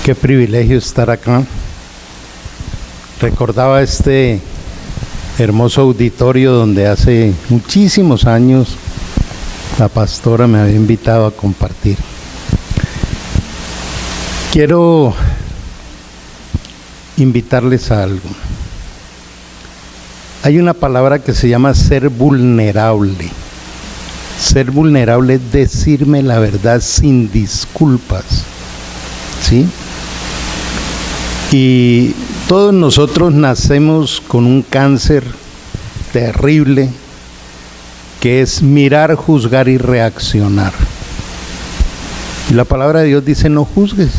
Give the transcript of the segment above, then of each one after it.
Qué privilegio estar acá. Recordaba este hermoso auditorio donde hace muchísimos años la pastora me había invitado a compartir. Quiero invitarles a algo. Hay una palabra que se llama ser vulnerable. Ser vulnerable es decirme la verdad sin disculpas, ¿sí? Y todos nosotros nacemos con un cáncer terrible que es mirar, juzgar y reaccionar. Y la palabra de Dios dice: no juzgues.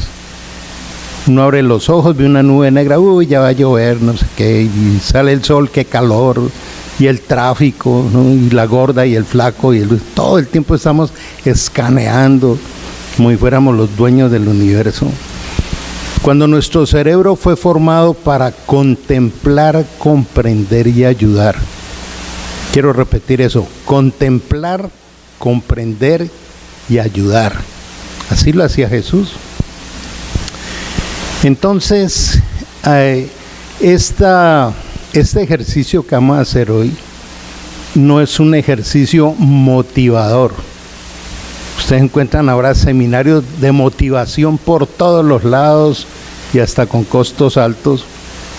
Uno abre los ojos, ve una nube negra, uy, ya va a llover, no sé qué, y sale el sol, qué calor, y el tráfico, ¿no? Y la gorda y el flaco, todo el tiempo estamos escaneando como si fuéramos los dueños del universo. Cuando nuestro cerebro fue formado para contemplar, comprender y ayudar. Quiero repetir eso: contemplar, comprender y ayudar. Así lo hacía Jesús. Entonces, este ejercicio que vamos a hacer hoy no es un ejercicio motivador. Ustedes encuentran ahora seminarios de motivación por todos los lados y hasta con costos altos,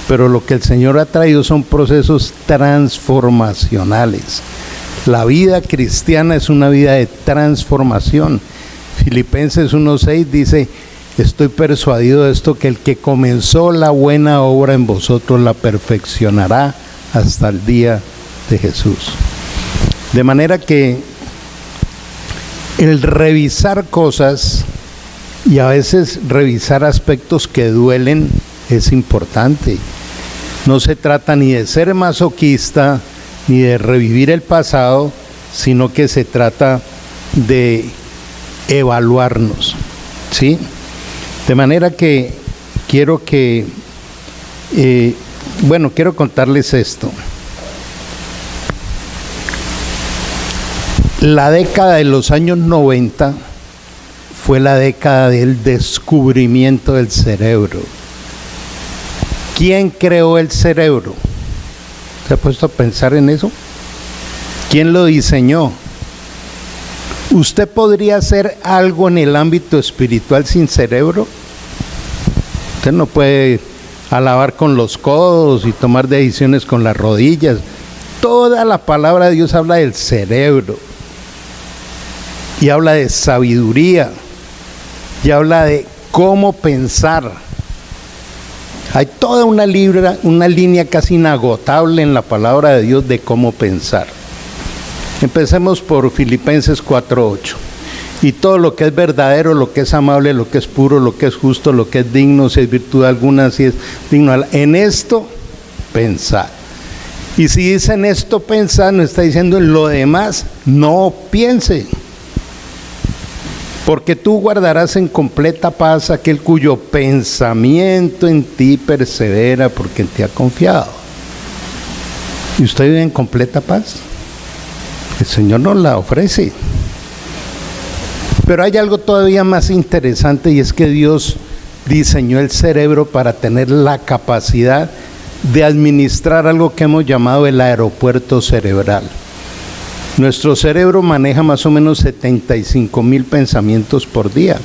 pero lo que el Señor ha traído son procesos transformacionales. La vida cristiana es una vida de transformación. Filipenses 1:6 dice: estoy persuadido de esto, que el que comenzó la buena obra en vosotros la perfeccionará hasta el día de Jesús. De manera que el revisar cosas y a veces revisar aspectos que duelen es importante. No se trata ni de ser masoquista ni de revivir el pasado, sino que se trata de evaluarnos, ¿sí? De manera que quiero contarles esto. La década de los años 90 fue la década del descubrimiento del cerebro. ¿Quién creó el cerebro? ¿Se ha puesto a pensar en eso? ¿Quién lo diseñó? ¿Usted podría hacer algo en el ámbito espiritual sin cerebro? Usted no puede alabar con los codos y tomar decisiones con las rodillas. Toda la palabra de Dios habla del cerebro. Y habla de sabiduría. Y habla de cómo pensar. Hay toda una línea casi inagotable en la palabra de Dios de cómo pensar. Empecemos por Filipenses 4:8. Y todo lo que es verdadero, lo que es amable, lo que es puro, lo que es justo, lo que es digno, si es virtud alguna, si es digno, en esto pensad. Y si dice en esto pensad, no está diciendo en lo demás no piense. Porque tú guardarás en completa paz aquel cuyo pensamiento en ti persevera, porque en ti ha confiado. ¿Y usted vive en completa paz? El Señor nos la ofrece. Pero hay algo todavía más interesante, y es que Dios diseñó el cerebro para tener la capacidad de administrar algo que hemos llamado el aeropuerto cerebral. Nuestro cerebro maneja más o menos 75,000 pensamientos por día.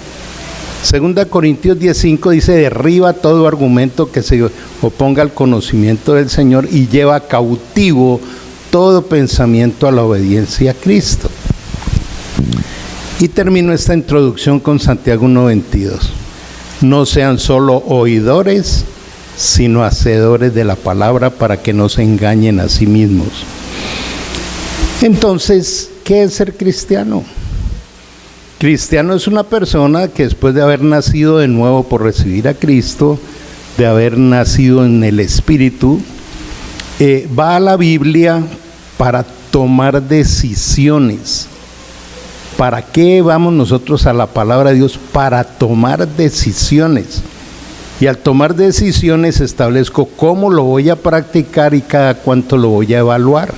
2 Corintios 10:5 dice: derriba todo argumento que se oponga al conocimiento del Señor y lleva cautivo todo pensamiento a la obediencia a Cristo. Y termino esta introducción con Santiago 1:22. No sean solo oidores, sino hacedores de la palabra, para que no se engañen a sí mismos. Entonces, ¿qué es ser cristiano? Cristiano es una persona que después de haber nacido de nuevo por recibir a Cristo, de haber nacido en el Espíritu, va a la Biblia para tomar decisiones. ¿Para qué vamos nosotros a la palabra de Dios? Para tomar decisiones. Y al tomar decisiones establezco cómo lo voy a practicar y cada cuánto lo voy a evaluar.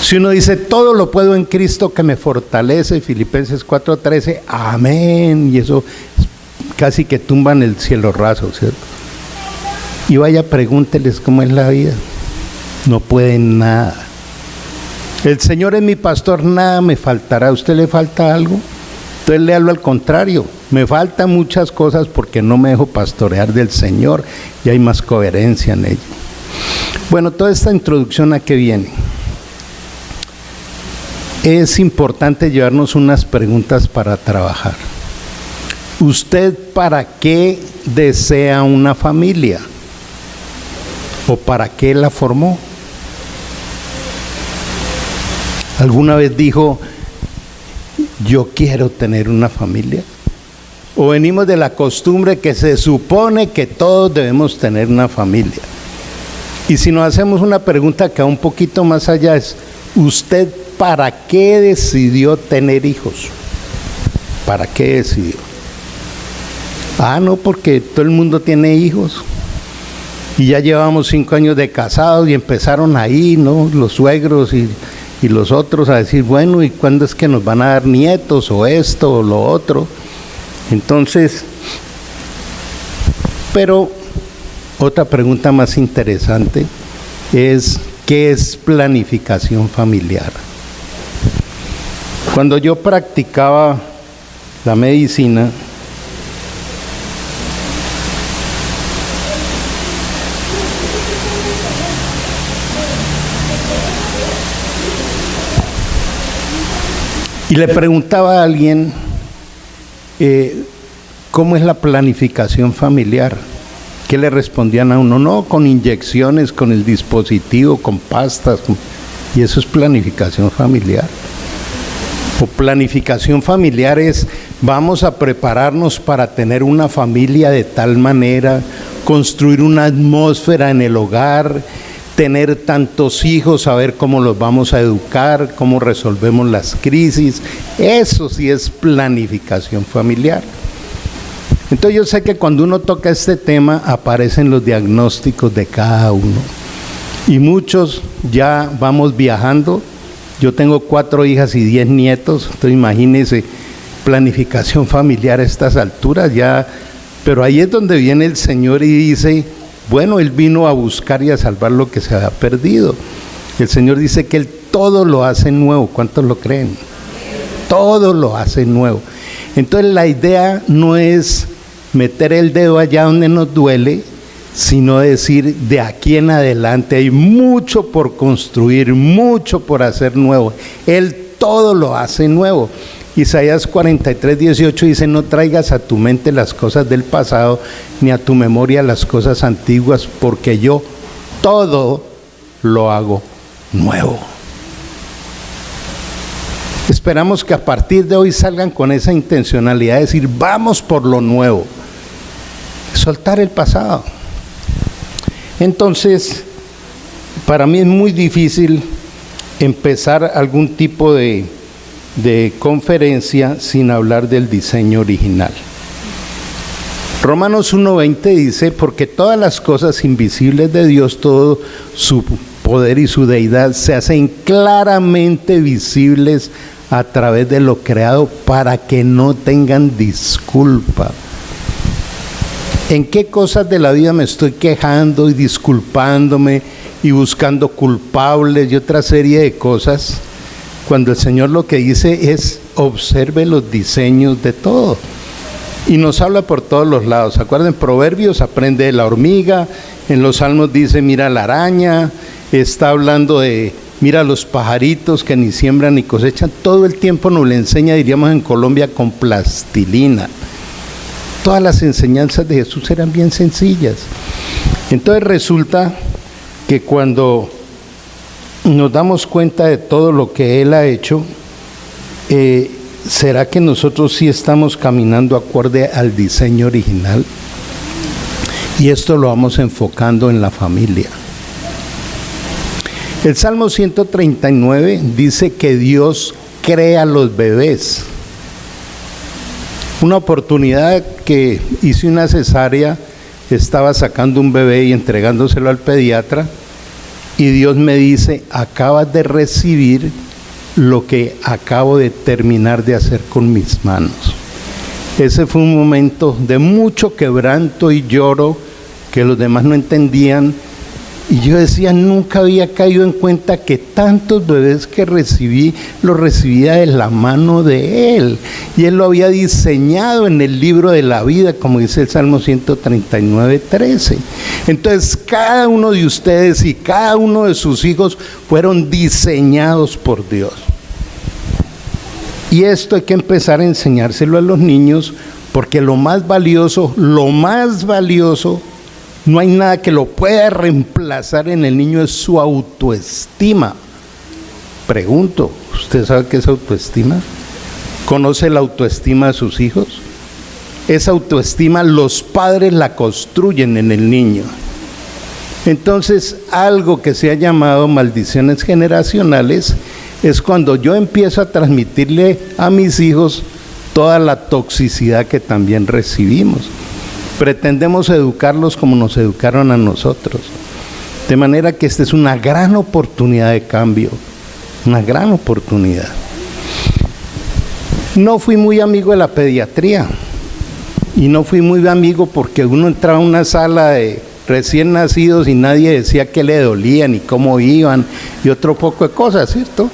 Si uno dice, todo lo puedo en Cristo que me fortalece, Filipenses 4:13, amén, y eso casi que tumban el cielo raso, ¿cierto? Y vaya, pregúnteles cómo es la vida. No pueden nada. El Señor es mi pastor, nada me faltará. ¿A usted le falta algo? Entonces léalo al contrario. Me faltan muchas cosas porque no me dejo pastorear del Señor y hay más coherencia en ello. Bueno, toda esta introducción, ¿a qué viene? Es importante llevarnos unas preguntas para trabajar. ¿Usted para qué desea una familia? ¿O para qué la formó? ¿Alguna vez dijo, yo quiero tener una familia? ¿O venimos de la costumbre que se supone que todos debemos tener una familia? Y si nos hacemos una pregunta que va un poquito más allá, es, ¿usted para qué decidió tener hijos? ¿Para qué decidió? No, porque todo el mundo tiene hijos. Y ya llevamos 5 años de casados y empezaron ahí, ¿no? Los suegros y los otros a decir, bueno, ¿y cuándo es que nos van a dar nietos o esto o lo otro? Entonces, pero otra pregunta más interesante es, ¿qué es planificación familiar? Cuando yo practicaba la medicina, y le preguntaba a alguien, ¿cómo es la planificación familiar? ¿Qué le respondían a uno? No, con inyecciones, con el dispositivo, con pastas, y eso es planificación familiar. O planificación familiar es, vamos a prepararnos para tener una familia de tal manera, construir una atmósfera en el hogar, tener tantos hijos, saber cómo los vamos a educar, cómo resolvemos las crisis. Eso sí es planificación familiar. Entonces yo sé que cuando uno toca este tema aparecen los diagnósticos de cada uno y muchos ya vamos viajando. Yo tengo 4 hijas y 10 nietos, entonces imagínense, planificación familiar a estas alturas ya, pero ahí es donde viene el Señor y dice, bueno, Él vino a buscar y a salvar lo que se había perdido. El Señor dice que Él todo lo hace nuevo. ¿Cuántos lo creen? Todo lo hace nuevo. Entonces la idea no es meter el dedo allá donde nos duele, sino decir, de aquí en adelante hay mucho por construir, mucho por hacer nuevo. Él todo lo hace nuevo. Isaías 43:18 dice, no traigas a tu mente las cosas del pasado, ni a tu memoria las cosas antiguas, porque yo todo lo hago nuevo. Esperamos que a partir de hoy salgan con esa intencionalidad de decir, vamos por lo nuevo, soltar el pasado. Entonces, para mí es muy difícil empezar algún tipo de conferencia sin hablar del diseño original. Romanos 1:20 dice, porque todas las cosas invisibles de Dios, todo su poder y su deidad se hacen claramente visibles a través de lo creado para que no tengan disculpa. ¿En qué cosas de la vida me estoy quejando y disculpándome y buscando culpables y otra serie de cosas? Cuando el Señor lo que dice es, observe los diseños de todo. Y nos habla por todos los lados. Acuérdense, Proverbios aprende de la hormiga, en los Salmos dice, mira la araña, está hablando de, mira los pajaritos que ni siembran ni cosechan. Todo el tiempo nos le enseña, diríamos en Colombia, con plastilina. Todas las enseñanzas de Jesús eran bien sencillas. Entonces resulta que cuando nos damos cuenta de todo lo que Él ha hecho, ¿será que nosotros sí estamos caminando acorde al diseño original? Y esto lo vamos enfocando en la familia. El Salmo 139 dice que Dios crea los bebés. Una oportunidad que hice una cesárea, estaba sacando un bebé y entregándoselo al pediatra, y Dios me dice, acabas de recibir lo que acabo de terminar de hacer con mis manos. Ese fue un momento de mucho quebranto y lloro que los demás no entendían. Y yo decía, nunca había caído en cuenta que tantos bebés que recibí, los recibía de la mano de Él. Y Él lo había diseñado en el libro de la vida, como dice el Salmo 139:13. Entonces, cada uno de ustedes y cada uno de sus hijos fueron diseñados por Dios. Y esto hay que empezar a enseñárselo a los niños, porque lo más valioso, no hay nada que lo pueda reemplazar en el niño, es su autoestima. Pregunto, ¿usted sabe qué es autoestima? ¿Conoce la autoestima de sus hijos? Esa autoestima los padres la construyen en el niño. Entonces, algo que se ha llamado maldiciones generacionales es cuando yo empiezo a transmitirle a mis hijos toda la toxicidad que también recibimos. Pretendemos educarlos como nos educaron a nosotros. De manera que esta es una gran oportunidad de cambio, una gran oportunidad. No fui muy amigo de la pediatría, y no fui muy amigo porque uno entraba a una sala de recién nacidos y nadie decía qué le dolía, ni cómo iban, y otro poco de cosas, ¿cierto?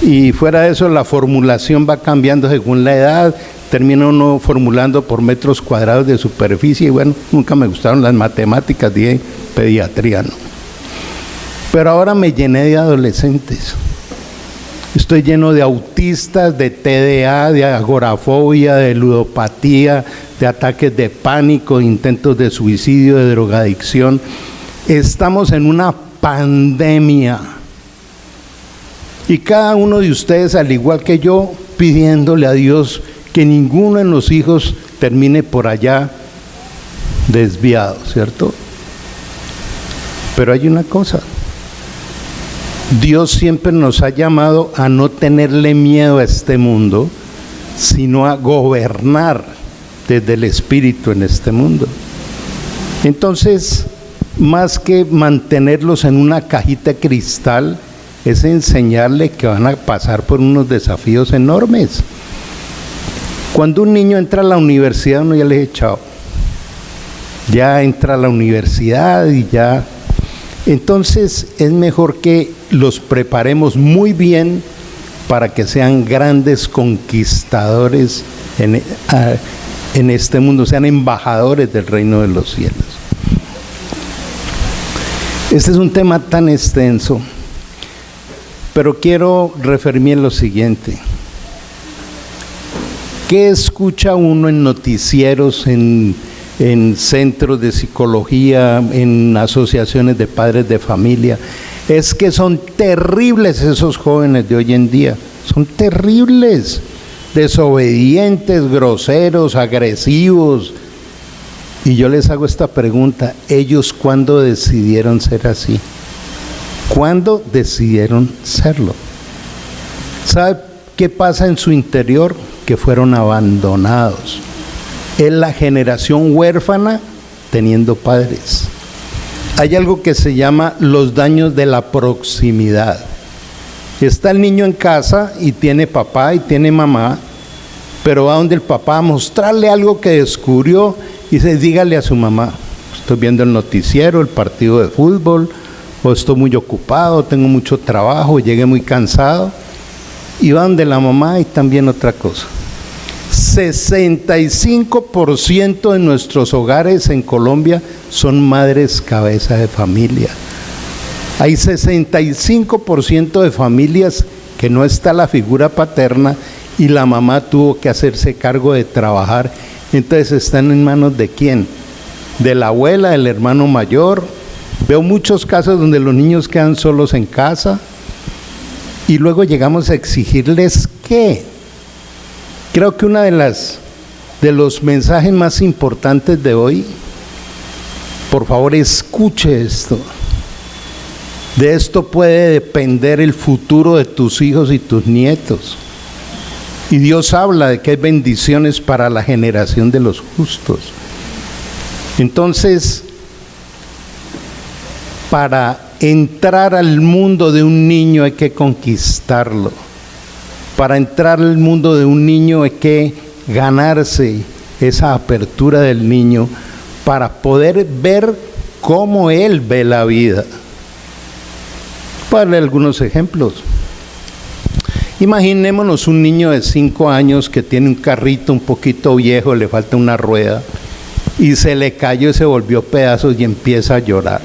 Y fuera de eso, la formulación va cambiando según la edad. Termina uno formulando por metros cuadrados de superficie, y bueno, nunca me gustaron las matemáticas de pediatría, ¿no? Pero ahora me llené de adolescentes. Estoy lleno de autistas, de TDA, de agorafobia, de ludopatía, de ataques de pánico, de intentos de suicidio, de drogadicción. Estamos en una pandemia. Y cada uno de ustedes, al igual que yo, pidiéndole a Dios que ninguno de los hijos termine por allá desviado, ¿cierto? Pero hay una cosa, Dios siempre nos ha llamado a no tenerle miedo a este mundo, sino a gobernar desde el Espíritu en este mundo. Entonces, más que mantenerlos en una cajita de cristal, es enseñarle que van a pasar por unos desafíos enormes. Cuando un niño entra a la universidad, uno ya le dice chao. Ya entra a la universidad y ya. Entonces es mejor que los preparemos muy bien para que sean grandes conquistadores en este mundo, sean embajadores del reino de los cielos. Este es un tema tan extenso, pero quiero referirme a lo siguiente. ¿Qué escucha uno en noticieros, en centros de psicología, en asociaciones de padres de familia? Es que son terribles esos jóvenes de hoy en día, son terribles, desobedientes, groseros, agresivos. Y yo les hago esta pregunta, ¿ellos cuándo decidieron ser así? ¿Cuándo decidieron serlo? ¿Sabe qué pasa en su interior? Que fueron abandonados. Es la generación huérfana teniendo padres. Hay algo que se llama los daños de la proximidad. Está el niño en casa y tiene papá y tiene mamá, pero va donde el papá a mostrarle algo que descubrió y dice, dígale a su mamá, estoy viendo el noticiero, el partido de fútbol, o estoy muy ocupado, tengo mucho trabajo, llegué muy cansado. Y va donde la mamá y también otra cosa. 65% de nuestros hogares en Colombia son madres cabeza de familia. Hay 65% de familias que no está la figura paterna y la mamá tuvo que hacerse cargo de trabajar. Entonces están en manos de ¿quién? De la abuela, del hermano mayor. Veo muchos casos donde los niños quedan solos en casa. Y luego llegamos a exigirles ¿qué? Creo que uno de los mensajes más importantes de hoy, por favor escuche esto. De esto puede depender el futuro de tus hijos y tus nietos. Y Dios habla de que hay bendiciones para la generación de los justos. Entonces, para entrar al mundo de un niño hay que conquistarlo. Para entrar al mundo de un niño hay que ganarse esa apertura del niño para poder ver cómo él ve la vida. Para darle algunos ejemplos. Imaginémonos un niño de 5 años que tiene un carrito un poquito viejo, le falta una rueda, y se le cayó y se volvió pedazos y empieza a llorar.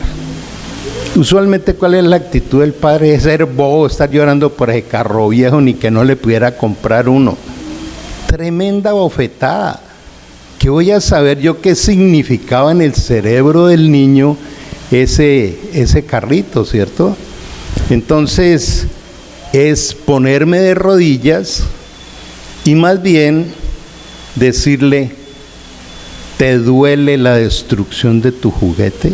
Usualmente, ¿cuál es la actitud del padre? Es ser bobo, estar llorando por ese carro viejo, ni que no le pudiera comprar uno. Tremenda bofetada. ¿Qué voy a saber yo qué significaba en el cerebro del niño ese carrito, cierto? Entonces, es ponerme de rodillas y más bien decirle: ¿te duele la destrucción de tu juguete?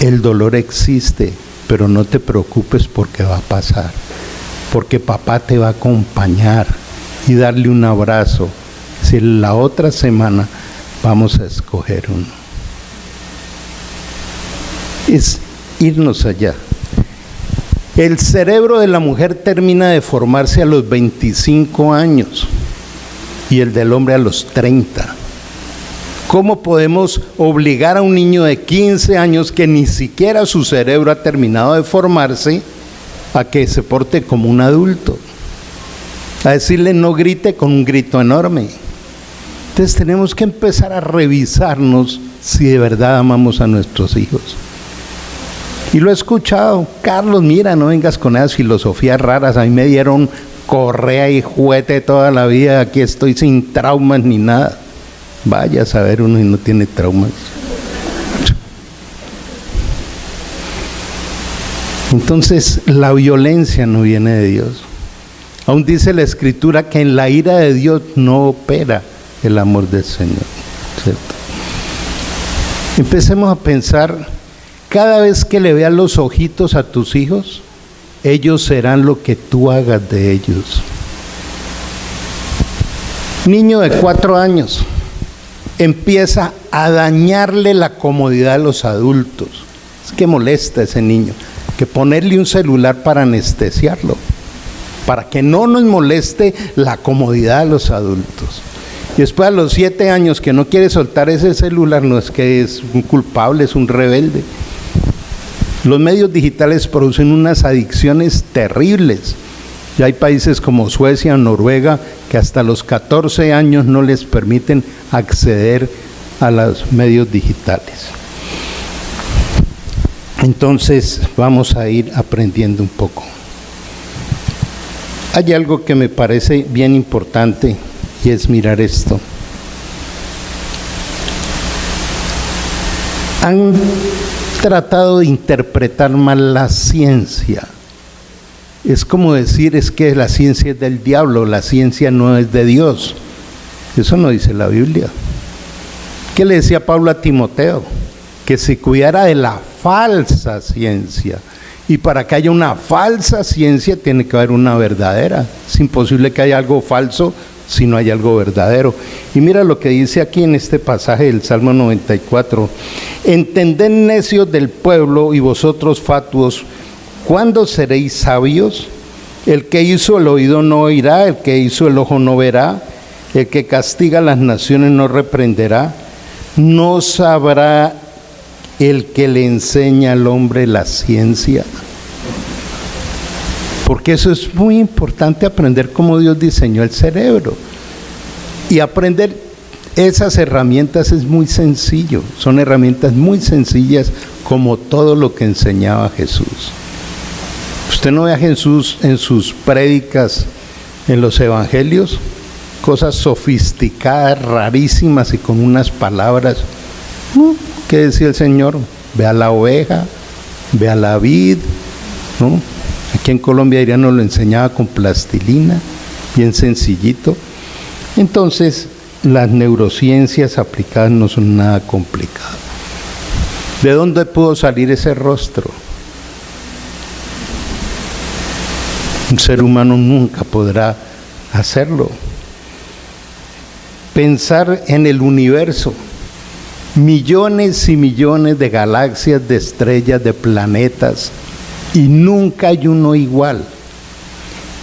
El dolor existe, pero no te preocupes porque va a pasar, porque papá te va a acompañar, y darle un abrazo. Si la otra semana vamos a escoger uno. Es irnos allá. El cerebro de la mujer termina de formarse a los 25 años y el del hombre a los 30. ¿Cómo podemos obligar a un niño de 15 años que ni siquiera su cerebro ha terminado de formarse a que se porte como un adulto? A decirle no grite con un grito enorme. Entonces tenemos que empezar a revisarnos si de verdad amamos a nuestros hijos. Y lo he escuchado: Carlos, mira, no vengas con esas filosofías raras, a mí me dieron correa y juguete toda la vida, aquí estoy sin traumas ni nada. Vaya a saber uno y no tiene traumas. Entonces, la violencia no viene de Dios. Aún dice la Escritura que en la ira de Dios no opera el amor del Señor, ¿cierto? Empecemos a pensar: cada vez que le veas los ojitos a tus hijos, ellos serán lo que tú hagas de ellos. Niño de 4 años empieza a dañarle la comodidad de los adultos. Es que molesta a ese niño, que ponerle un celular para anestesiarlo, para que no nos moleste la comodidad de los adultos. Y después, a los 7 años, que no quiere soltar ese celular, no es que es un culpable, es un rebelde. Los medios digitales producen unas adicciones terribles. Ya hay países como Suecia, Noruega, que hasta los 14 años no les permiten acceder a los medios digitales. Entonces, vamos a ir aprendiendo un poco. Hay algo que me parece bien importante, y es mirar esto. Han tratado de interpretar mal la ciencia. Es como decir: es que la ciencia es del diablo, la ciencia no es de Dios. Eso no dice la Biblia. ¿Qué le decía Pablo a Timoteo? Que se cuidara de la falsa ciencia. Y para que haya una falsa ciencia tiene que haber una verdadera. Es imposible que haya algo falso si no hay algo verdadero. Y mira lo que dice aquí en este pasaje del Salmo 94. Entended, necios del pueblo, y vosotros fatuos, ¿cuándo seréis sabios? El que hizo el oído no oirá, el que hizo el ojo no verá, el que castiga a las naciones no reprenderá. ¿No sabrá el que le enseña al hombre la ciencia? Porque eso es muy importante, aprender cómo Dios diseñó el cerebro. Y aprender esas herramientas es muy sencillo. Son herramientas muy sencillas, como todo lo que enseñaba Jesús. Usted no ve a Jesús en sus prédicas, en los evangelios, cosas sofisticadas, rarísimas y con unas palabras. ¿Qué decía el Señor? Ve a la oveja, ve a la vid, ¿no? Aquí en Colombia dirían, nos lo enseñaba con plastilina, bien sencillito. Entonces, las neurociencias aplicadas no son nada complicado. ¿De dónde pudo salir ese rostro? Un ser humano nunca podrá hacerlo. Pensar en el universo. millones y millones de galaxias, de estrellas, de planetas, y nunca hay uno igual.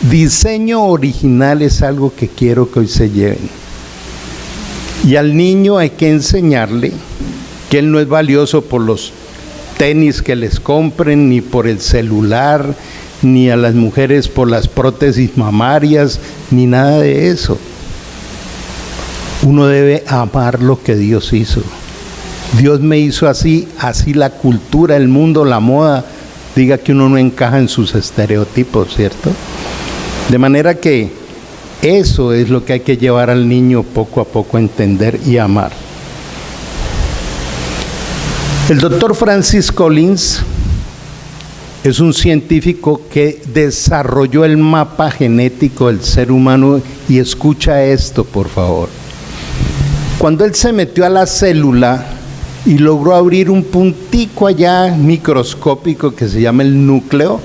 Diseño original es algo que quiero que hoy se lleven. Y al niño hay que enseñarle que él no es valioso por los tenis que les compren, ni por el celular, ni a las mujeres por las prótesis mamarias, ni nada de eso. Uno debe amar lo que Dios hizo. Dios me hizo así, así la cultura, el mundo, la moda, diga que uno no encaja en sus estereotipos, ¿cierto? De manera que eso es lo que hay que llevar al niño poco a poco a entender y amar. El doctor Francis Collins es un científico que desarrolló el mapa genético del ser humano, y escucha esto, por favor. Cuando él se metió a la célula y logró abrir un puntico allá microscópico que se llama el núcleo,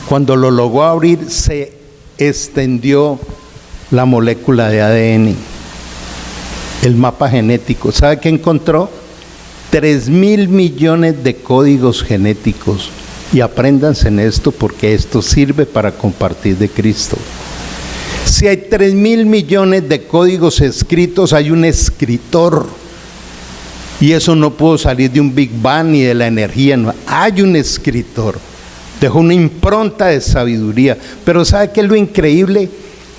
cuando lo logró abrir se extendió la molécula de ADN, el mapa genético. ¿Sabe qué encontró? 3.000 millones de códigos genéticos, y apréndanse en esto porque esto sirve para compartir de Cristo. Si hay 3.000 millones de códigos escritos, hay un escritor, y eso no pudo salir de un Big Bang ni de la energía, no. Hay un escritor, dejó una impronta de sabiduría. Pero ¿sabe qué es lo increíble?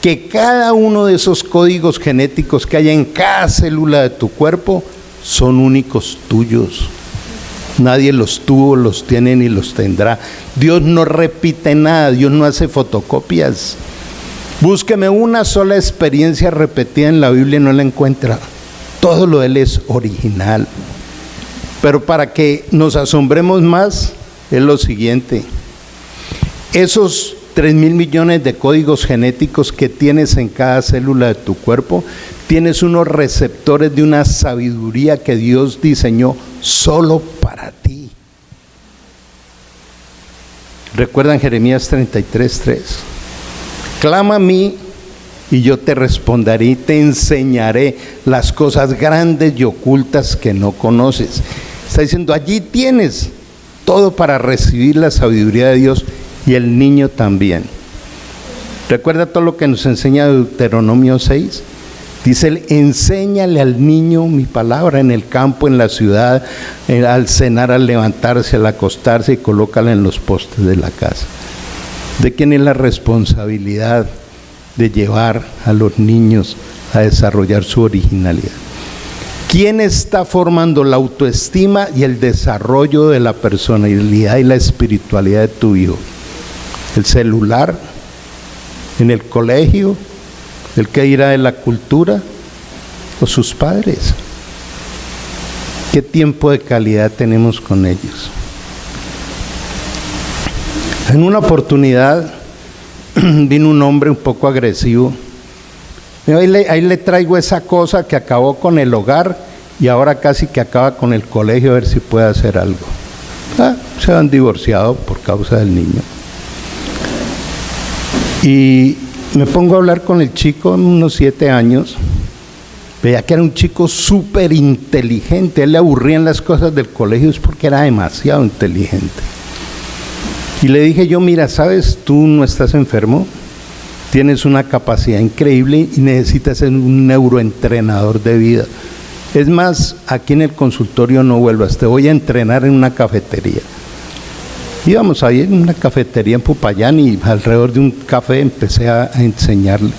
Que cada uno de esos códigos genéticos que hay en cada célula de tu cuerpo son únicos tuyos. Nadie los tuvo, los tiene ni los tendrá. Dios no repite nada, Dios no hace fotocopias. Búsqueme una sola experiencia repetida en la Biblia y no la encuentra. Todo lo de Él es original. Pero para que nos asombremos más, es lo siguiente. Esos 3.000 millones de códigos genéticos que tienes en cada célula de tu cuerpo, tienes unos receptores de una sabiduría que Dios diseñó solo para ti. ¿Recuerdan Jeremías 33:3? Clama a mí y yo te responderé y te enseñaré las cosas grandes y ocultas que no conoces. Está diciendo, allí tienes todo para recibir la sabiduría de Dios, y el niño también. ¿Recuerda todo lo que nos enseña Deuteronomio 6? Dice, enséñale al niño mi palabra en el campo, en la ciudad, al cenar, al levantarse, al acostarse, y colócala en los postes de la casa. ¿De quién es la responsabilidad de llevar a los niños a desarrollar su originalidad? ¿Quién está formando la autoestima y el desarrollo de la personalidad y la espiritualidad de tu hijo? ¿El celular? ¿En el colegio? ¿El que irá de la cultura? ¿O sus padres? ¿Qué tiempo de calidad tenemos con ellos? En una oportunidad vino un hombre un poco agresivo. Ahí le traigo esa cosa que acabó con el hogar y ahora casi que acaba con el colegio, a ver si puede hacer algo. Se han divorciado por causa del niño. Y me pongo a hablar con el chico, unos 7 años. Veía que era un chico súper inteligente. A él le aburrían las cosas del colegio, es porque era demasiado inteligente. Y le dije yo, mira, ¿sabes? Tú no estás enfermo, tienes una capacidad increíble y necesitas ser un neuroentrenador de vida. Es más, aquí en el consultorio no vuelvas, te voy a entrenar en una cafetería. Íbamos ahí en una cafetería en Popayán y alrededor de un café empecé a enseñarle.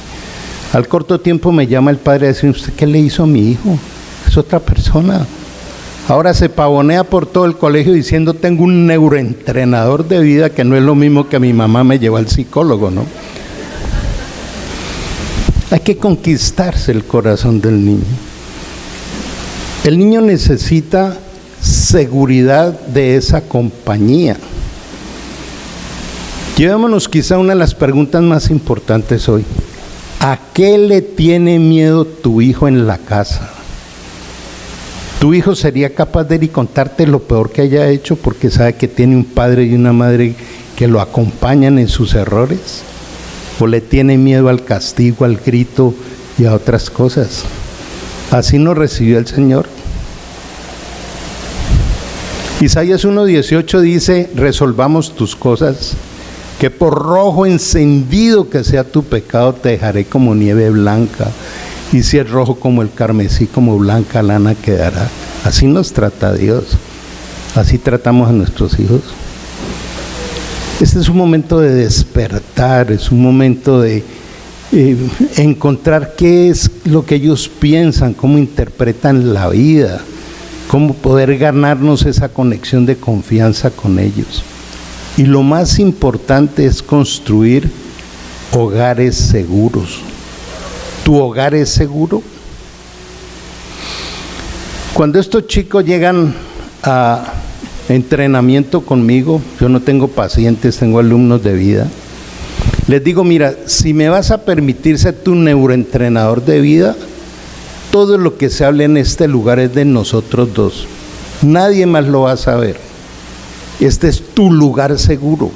Al corto tiempo me llama el padre a decir, ¿usted qué le hizo a mi hijo? Es otra persona. Ahora se pavonea por todo el colegio diciendo, tengo un neuroentrenador de vida, que no es lo mismo que mi mamá me llevó al psicólogo, ¿no? Hay que conquistarse el corazón del niño. El niño necesita seguridad de esa compañía. Llevémonos quizá una de las preguntas más importantes hoy. ¿A qué le tiene miedo tu hijo en la casa? ¿Tu hijo sería capaz de ir y contarte lo peor que haya hecho porque sabe que tiene un padre y una madre que lo acompañan en sus errores? ¿O le tiene miedo al castigo, al grito y a otras cosas? Así nos recibió el Señor. Isaías 1:18 dice, resolvamos tus cosas, que por rojo encendido que sea tu pecado, te dejaré como nieve blanca, y si es rojo como el carmesí, como blanca lana quedará. Así nos trata Dios, así tratamos a nuestros hijos. Este es un momento de despertar, es un momento de encontrar qué es lo que ellos piensan, cómo interpretan la vida, cómo poder ganarnos esa conexión de confianza con ellos. Y lo más importante es construir hogares seguros. ¿Tu hogar es seguro? Cuando estos chicos llegan a entrenamiento conmigo, yo no tengo pacientes, tengo alumnos de vida, les digo, mira, si me vas a permitir ser tu neuroentrenador de vida, todo lo que se hable en este lugar es de nosotros dos. Nadie más lo va a saber. Este es tu lugar seguro.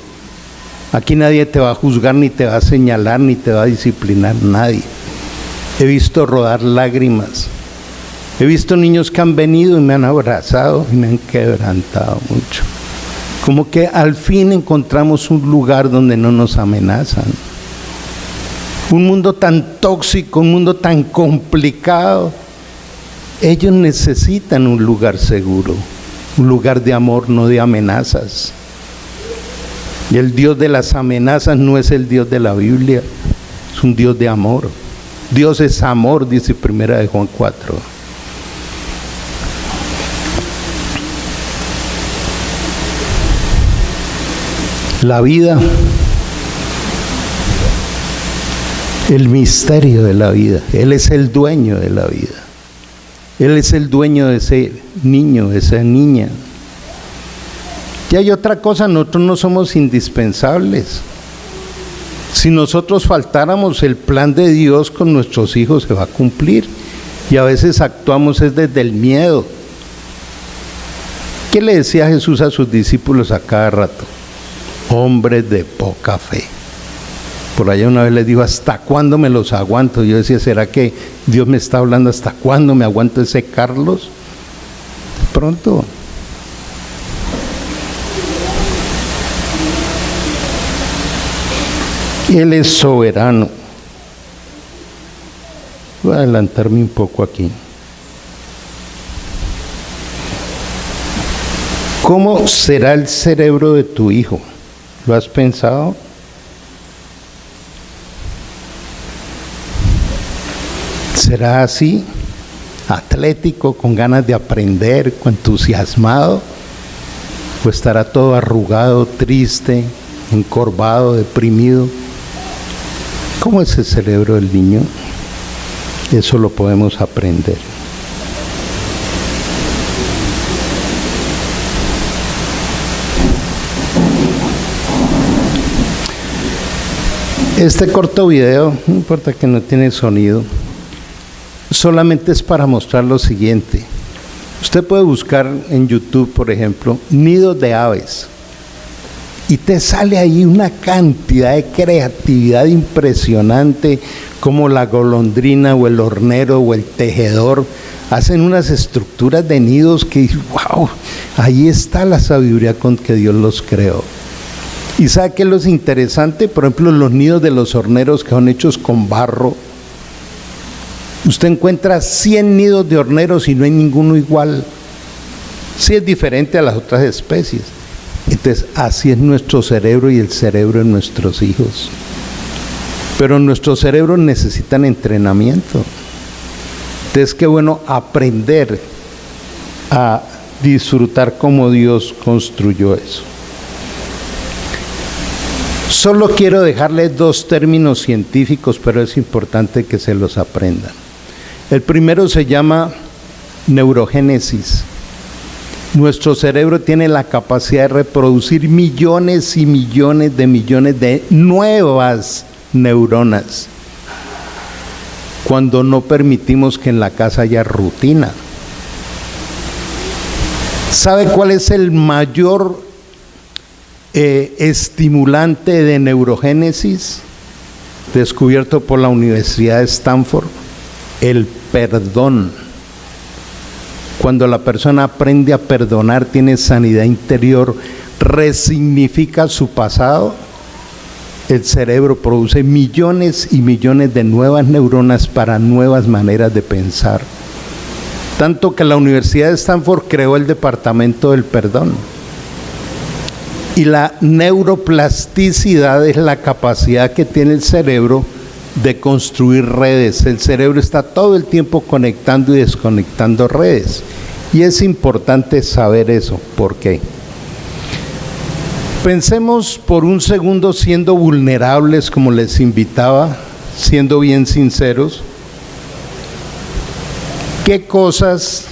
Aquí nadie te va a juzgar, ni te va a señalar, ni te va a disciplinar, nadie. He visto rodar lágrimas. He visto niños que han venido y me han abrazado y me han quebrantado mucho. Como que al fin encontramos un lugar donde no nos amenazan. Un mundo tan tóxico, un mundo tan complicado. Ellos necesitan un lugar seguro, un lugar de amor, no de amenazas. Y el Dios de las amenazas no es el Dios de la Biblia, es un Dios de amor. Dios es amor, dice 1 de Juan 4. La vida, el misterio de la vida. Él es el dueño de la vida. Él es el dueño de ese niño, de esa niña. Y hay otra cosa, nosotros no somos indispensables. Si nosotros faltáramos, el plan de Dios con nuestros hijos se va a cumplir. Y a veces actuamos es desde el miedo. ¿Qué le decía Jesús a sus discípulos a cada rato? Hombres de poca fe. Por allá una vez les dijo, ¿hasta cuándo me los aguanto? Yo decía, ¿será que Dios me está hablando hasta cuándo me aguanto ese Carlos? Pronto. Él es soberano. Voy a adelantarme un poco aquí. ¿Cómo será el cerebro de tu hijo? ¿Lo has pensado? ¿Será así? ¿Atlético, con ganas de aprender, entusiasmado? ¿O estará todo arrugado, triste, encorvado, deprimido? ¿Cómo es el cerebro del niño? Eso lo podemos aprender. Este corto video, no importa que no tiene sonido, solamente es para mostrar lo siguiente. Usted puede buscar en YouTube, por ejemplo, nidos de aves. Y te sale ahí una cantidad de creatividad impresionante, como la golondrina o el hornero o el tejedor. Hacen unas estructuras de nidos que, wow, ahí está la sabiduría con que Dios los creó. ¿Y sabe qué es lo interesante? Por ejemplo, los nidos de los horneros que son hechos con barro. Usted encuentra 100 nidos de horneros y no hay ninguno igual. Sí es diferente a las otras especies. Entonces, así es nuestro cerebro y el cerebro de nuestros hijos. Pero nuestros cerebros necesitan entrenamiento. Entonces, qué bueno aprender a disfrutar como Dios construyó eso. Solo quiero dejarles 2 términos científicos, pero es importante que se los aprendan. El primero se llama neurogénesis. Nuestro cerebro tiene la capacidad de reproducir millones y millones de nuevas neuronas cuando no permitimos que en la casa haya rutina. ¿Sabe cuál es el mayor estimulante de neurogénesis descubierto por la Universidad de Stanford? El perdón. Cuando la persona aprende a perdonar, tiene sanidad interior, resignifica su pasado, el cerebro produce millones y millones de nuevas neuronas para nuevas maneras de pensar. Tanto que la Universidad de Stanford creó el Departamento del Perdón. Y la neuroplasticidad es la capacidad que tiene el cerebro de construir redes. El cerebro está todo el tiempo conectando y desconectando redes. Y es importante saber eso. ¿Por qué? Pensemos por un segundo, siendo vulnerables, como les invitaba, siendo bien sinceros, ¿qué cosas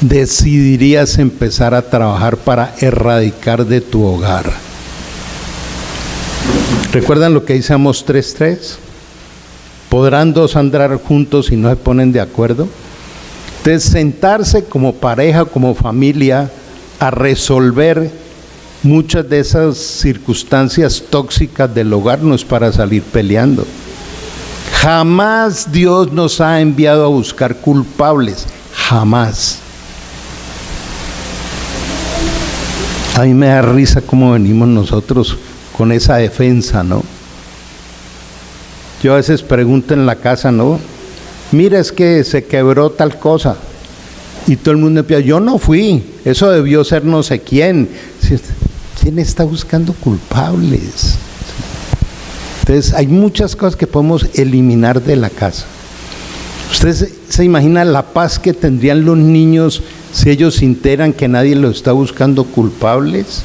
decidirías empezar a trabajar para erradicar de tu hogar? ¿Recuerdan lo que dice Amós 3:3? ¿Podrán dos andar juntos si no se ponen de acuerdo? Entonces, sentarse como pareja, como familia, a resolver muchas de esas circunstancias tóxicas del hogar no es para salir peleando. Jamás Dios nos ha enviado a buscar culpables, jamás. A mí me da risa cómo venimos nosotros con esa defensa, ¿no? Yo a veces pregunto en la casa, ¿no? Mira, es que se quebró tal cosa. Y todo el mundo empieza, yo no fui, eso debió ser no sé quién. ¿Quién está buscando culpables? Entonces, hay muchas cosas que podemos eliminar de la casa. ¿Ustedes se imaginan la paz que tendrían los niños si ellos se enteran que nadie los está buscando culpables?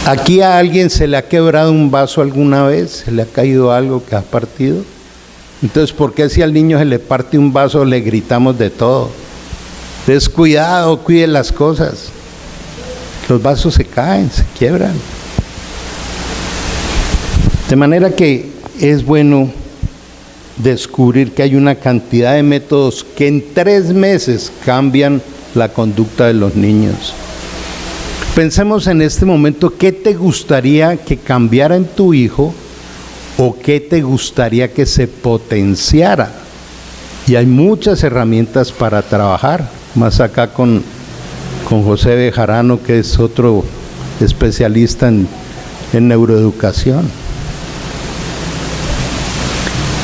¿Aquí a alguien se le ha quebrado un vaso alguna vez? ¿Se le ha caído algo que ha partido? Entonces, ¿por qué si al niño se le parte un vaso le gritamos de todo? Entonces, cuidado, cuide las cosas. Los vasos se caen, se quiebran. De manera que es bueno descubrir que hay una cantidad de métodos que en 3 meses cambian la conducta de los niños. Pensemos en este momento, ¿qué te gustaría que cambiara en tu hijo o qué te gustaría que se potenciara? Y hay muchas herramientas para trabajar, más acá con José Bejarano, que es otro especialista en neuroeducación.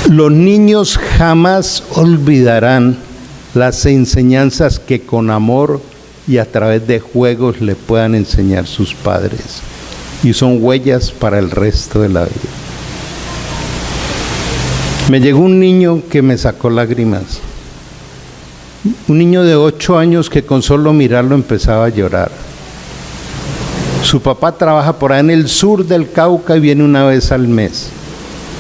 Los niños jamás olvidarán las enseñanzas que con amor y a través de juegos le puedan enseñar sus padres. Y son huellas para el resto de la vida. Me llegó un niño que me sacó lágrimas. Un niño de 8 años que con solo mirarlo empezaba a llorar. Su papá trabaja por ahí en el sur del Cauca y viene una vez al mes.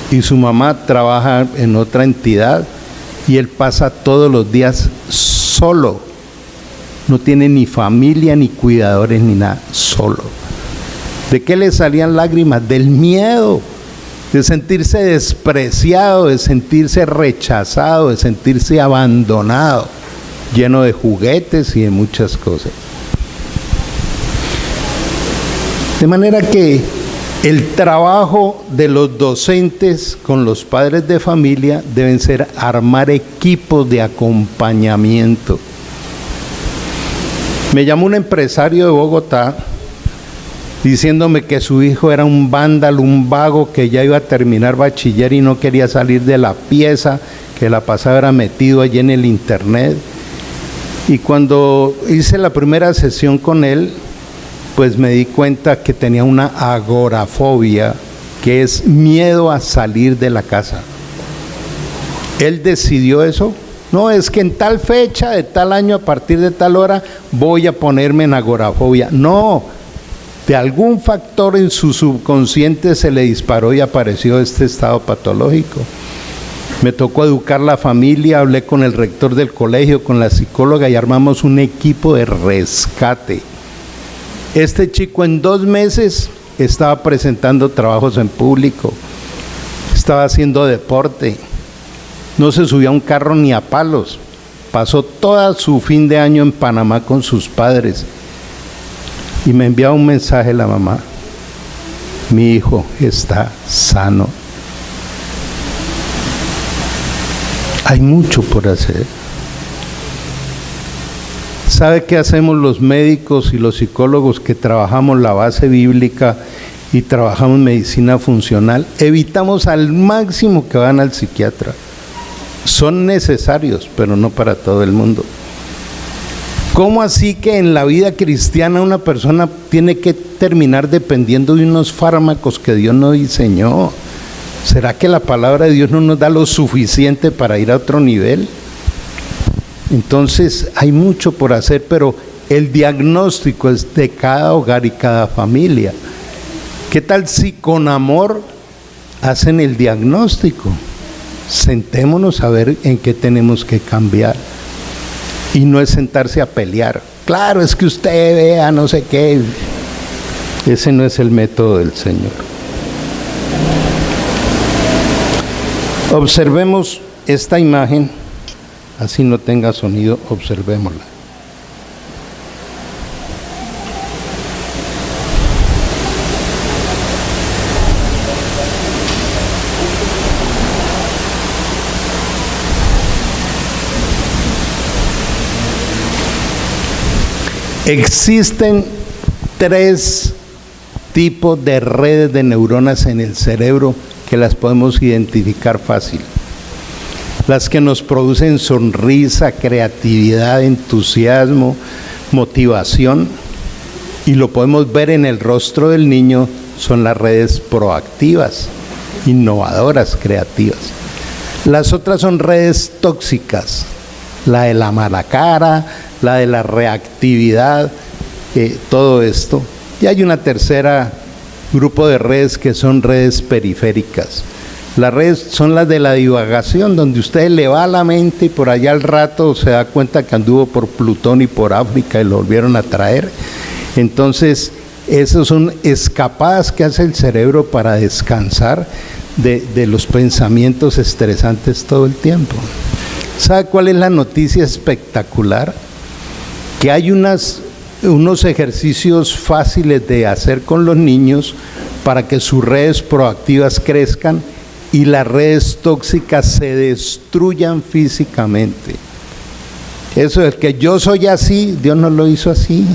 Y su mamá trabaja en otra entidad y él pasa todos los días solo. No tiene ni familia, ni cuidadores, ni nada, solo. ¿De qué le salían lágrimas? Del miedo, de sentirse despreciado, de sentirse rechazado, de sentirse abandonado, lleno de juguetes y de muchas cosas. De manera que el trabajo de los docentes con los padres de familia deben ser armar equipos de acompañamiento. Me llamó un empresario de Bogotá diciéndome que su hijo era un vándalo, un vago, que ya iba a terminar bachiller y no quería salir de la pieza, que la pasaba era metido allí en el internet. Y cuando hice la primera sesión con él, pues me di cuenta que tenía una agorafobia, que es miedo a salir de la casa. Él decidió eso. No, es que en tal fecha, de tal año, a partir de tal hora, voy a ponerme en agorafobia. No, de algún factor en su subconsciente se le disparó y apareció este estado patológico. Me tocó educar la familia, hablé con el rector del colegio, con la psicóloga y armamos un equipo de rescate. Este chico en 2 meses estaba presentando trabajos en público, estaba haciendo deporte. No se subió a un carro ni a palos. Pasó todo su fin de año en Panamá con sus padres. Y me enviaba un mensaje la mamá. Mi hijo está sano. Hay mucho por hacer. ¿Sabe qué hacemos los médicos y los psicólogos que trabajamos la base bíblica y trabajamos medicina funcional? Evitamos al máximo que van al psiquiatra. Son necesarios, pero no para todo el mundo. ¿Cómo así que en la vida cristiana una persona tiene que terminar dependiendo de unos fármacos que Dios no diseñó? ¿Será que la palabra de Dios no nos da lo suficiente para ir a otro nivel? Entonces hay mucho por hacer, pero el diagnóstico es de cada hogar y cada familia. ¿Qué tal si con amor hacen el diagnóstico? Sentémonos a ver en qué tenemos que cambiar. Y no es sentarse a pelear. Claro, es que usted vea no sé qué. Ese no es el método del Señor. Observemos esta imagen. Así no tenga sonido, observémosla. Existen 3 tipos de redes de neuronas en el cerebro que las podemos identificar fácil. Las que nos producen sonrisa, creatividad, entusiasmo, motivación, y lo podemos ver en el rostro del niño, son las redes proactivas, innovadoras, creativas. Las otras son redes tóxicas, la de la mala cara, la de la reactividad, todo esto. Y hay una tercera grupo de redes que son redes periféricas. Las redes son las de la divagación, donde usted le va a la mente y por allá al rato se da cuenta que anduvo por Plutón y por África y lo volvieron a traer. Entonces, esas son escapadas que hace el cerebro para descansar de los pensamientos estresantes todo el tiempo. ¿Sabe cuál es la noticia espectacular? Que hay unos ejercicios fáciles de hacer con los niños para que sus redes proactivas crezcan y las redes tóxicas se destruyan físicamente. Eso es que yo soy así, Dios no lo hizo así.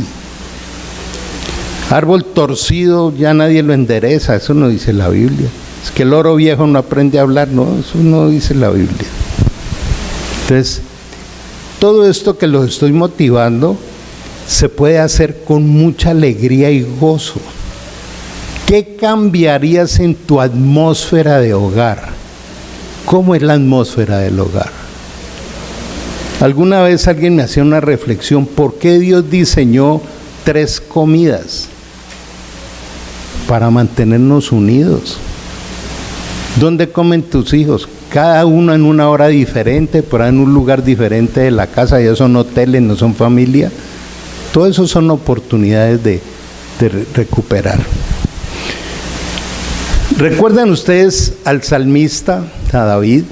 Árbol torcido ya nadie lo endereza, eso no dice la Biblia. Es que el loro viejo no aprende a hablar, no, eso no dice la Biblia. Entonces, todo esto que los estoy motivando se puede hacer con mucha alegría y gozo. ¿Qué cambiarías en tu atmósfera de hogar? ¿Cómo es la atmósfera del hogar? Alguna vez alguien me hacía una reflexión, ¿por qué Dios diseñó 3 comidas? Para mantenernos unidos. ¿Dónde comen tus hijos? Cada uno en una hora diferente, por ahí en un lugar diferente de la casa, ya son hoteles, no son familia. Todo eso son oportunidades de recuperar. ¿Recuerdan ustedes al salmista, a David?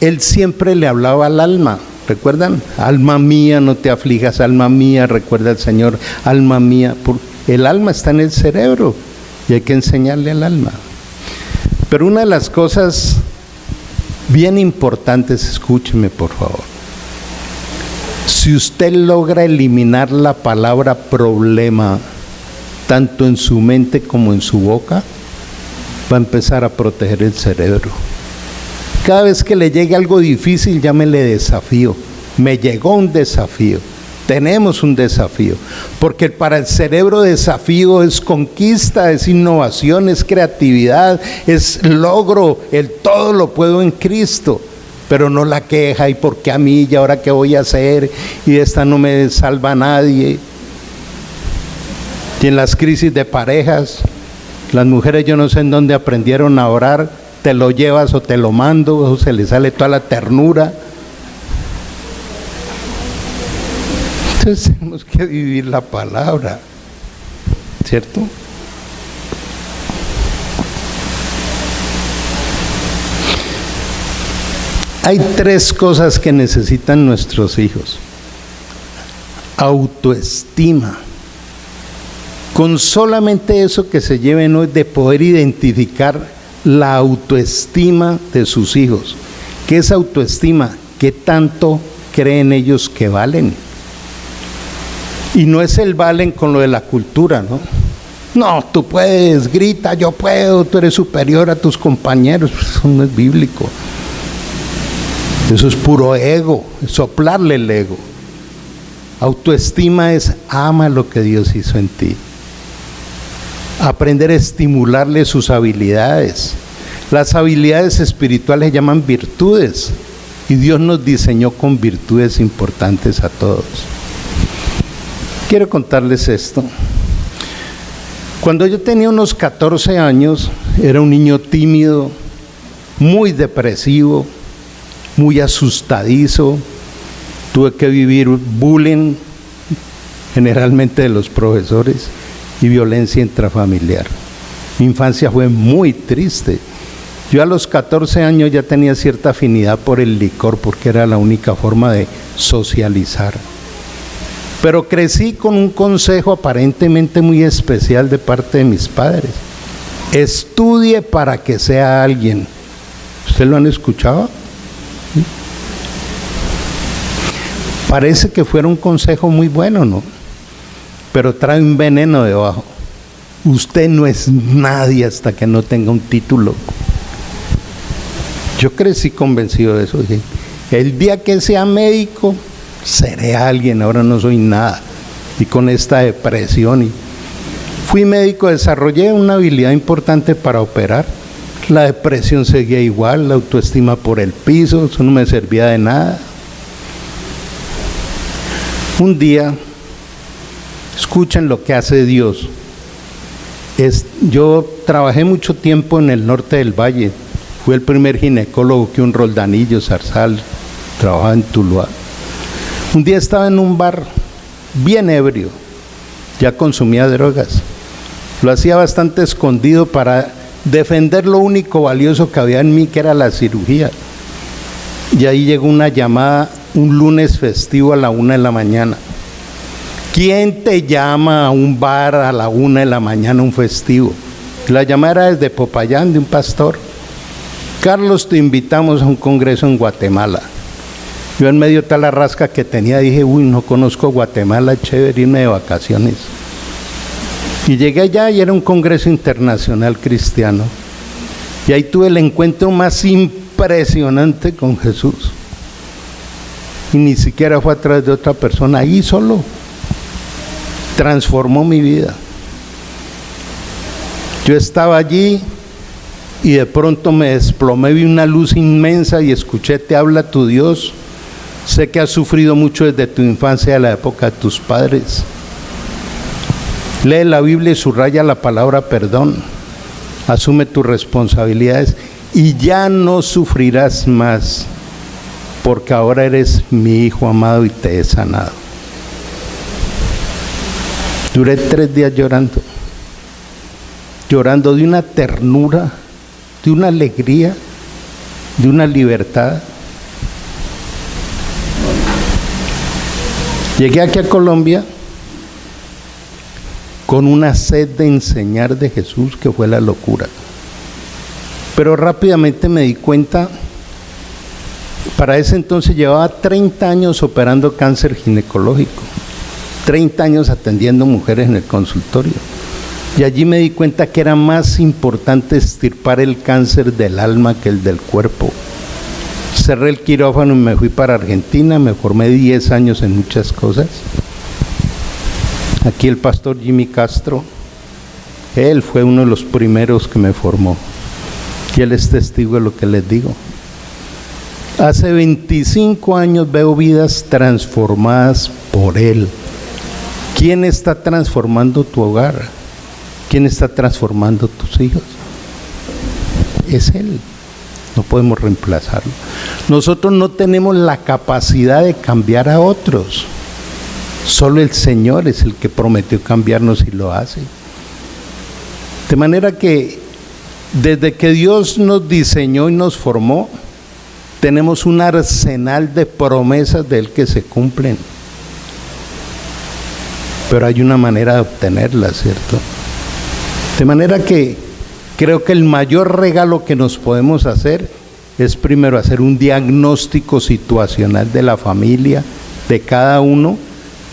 Él siempre le hablaba al alma, ¿recuerdan? Alma mía, no te aflijas, alma mía, recuerda al Señor, alma mía. El alma está en el cerebro y hay que enseñarle al alma. Pero una de las cosas bien importantes, escúcheme por favor. Si usted logra eliminar la palabra problema, tanto en su mente como en su boca, va a empezar a proteger el cerebro. Cada vez que le llegue algo difícil, llámele desafío. Me llegó un desafío. Tenemos un desafío. Porque para el cerebro desafío es conquista, es innovación, es creatividad, es logro. El todo lo puedo en Cristo. Pero no la queja, ¿y por qué a mí? ¿Y ahora qué voy a hacer? Y de esta no me salva nadie. Y en las crisis de parejas, las mujeres yo no sé en dónde aprendieron a orar, te lo llevas o te lo mando, o se le sale toda la ternura. Entonces tenemos que vivir la palabra, ¿cierto? Hay 3 cosas que necesitan nuestros hijos. Autoestima. Con solamente eso que se lleven hoy de poder identificar la autoestima de sus hijos, ¿Qué es autoestima? ¿Qué tanto creen ellos que valen? Y no es el valen con lo de la cultura, ¿no? No, tú puedes, grita, yo puedo, tú eres superior a tus compañeros. Eso no es bíblico. Eso es puro ego, es soplarle el ego. Autoestima es ama lo que Dios hizo en ti. Aprender a estimularle sus habilidades. Las habilidades espirituales se llaman virtudes y Dios nos diseñó con virtudes importantes a todos. Quiero contarles esto. Cuando yo tenía unos 14 años, era un niño tímido, muy depresivo, muy asustadizo. Tuve que vivir bullying, generalmente de los profesores, y violencia intrafamiliar. Mi infancia fue muy triste. Yo a los 14 años ya tenía cierta afinidad por el licor, porque era la única forma de socializar. Pero crecí con un consejo aparentemente muy especial de parte de mis padres. Estudie para que sea alguien. ¿Ustedes lo han escuchado? ¿Sí? Parece que fuera un consejo muy bueno, ¿no? Pero trae un veneno debajo. Usted no es nadie hasta que no tenga un título. Yo crecí convencido de eso. Dije, el día que sea médico, seré alguien, ahora no soy nada. Y con esta depresión. Fui médico, desarrollé una habilidad importante para operar. La depresión seguía igual, la autoestima por el piso, eso no me servía de nada. Un día, escuchen lo que hace Dios. Yo trabajé mucho tiempo en el norte del valle. Fui el primer ginecólogo que un Roldanillo, Zarzal, trabajaba en Tuluá. Un día estaba en un bar, bien ebrio, ya consumía drogas. Lo hacía bastante escondido para defender lo único valioso que había en mí, que era la cirugía. Y ahí llegó una llamada, un lunes festivo a la 1 de la mañana. ¿Quién te llama a un bar a la 1 de la mañana, un festivo? La llamada era desde Popayán, de un pastor. Carlos, te invitamos a un congreso en Guatemala. Yo en medio de tal la rasca que tenía dije, uy, no conozco Guatemala, chévere irme de vacaciones. Y llegué allá y era un congreso internacional cristiano. Y ahí tuve el encuentro más impresionante con Jesús. Y ni siquiera fue a través de otra persona, ahí solo. Transformó mi vida. Yo estaba allí y de pronto me desplomé, vi una luz inmensa y escuché, te habla tu Dios. Sé que has sufrido mucho desde tu infancia, de la época de tus padres. Lee la Biblia y subraya la palabra perdón. Asume tus responsabilidades y ya no sufrirás más, porque ahora eres mi hijo amado y te he sanado. Duré 3 días llorando de una ternura, de una alegría, de una libertad. Llegué aquí a Colombia con una sed de enseñar de Jesús que fue la locura. Pero rápidamente me di cuenta, para ese entonces llevaba 30 años operando cáncer ginecológico, 30 años atendiendo mujeres en el consultorio. Y allí me di cuenta que era más importante extirpar el cáncer del alma que el del cuerpo. Cerré el quirófano y me fui para Argentina, me formé 10 años en muchas cosas. Aquí el pastor Jimmy Castro, él fue uno de los primeros que me formó. Y él es testigo de lo que les digo. Hace 25 años veo vidas transformadas por él. ¿Quién está transformando tu hogar? ¿Quién está transformando tus hijos? Es él. No podemos reemplazarlo. Nosotros no tenemos la capacidad de cambiar a otros. Solo el Señor es el que prometió cambiarnos y lo hace. De manera que desde que Dios nos diseñó y nos formó, tenemos un arsenal de promesas de Él que se cumplen. Pero hay una manera de obtenerlas, ¿cierto? De manera que creo que el mayor regalo que nos podemos hacer es primero hacer un diagnóstico situacional de la familia, de cada uno,